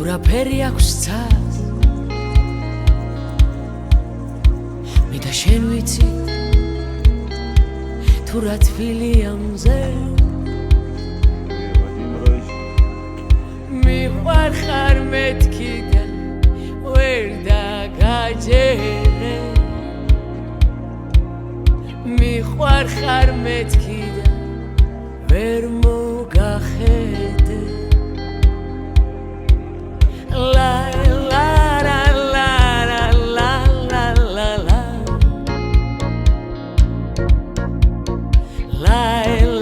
ურაფერი აქვს ცას მე და შენ ვიცი თუ რა თბილია მზე მიყვარ ხარ მეთქიდან ვერ დაგაჯერე მიყვარ ხარ მეთქიდან ვერ მოგახედე La la la la la la la la la La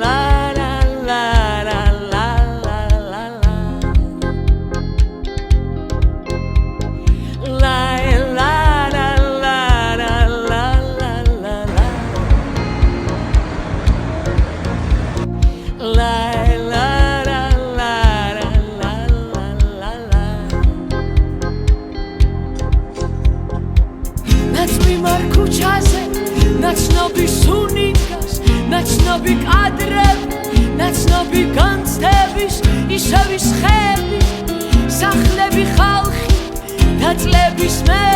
la la la la la la la La la la la la la la la La ქუჩაზე ნაცნობი სუნიკას ნაცნობი კადრები ნაცნობი განცდების ისევის ხები სახლები ხალხი დაწლების მე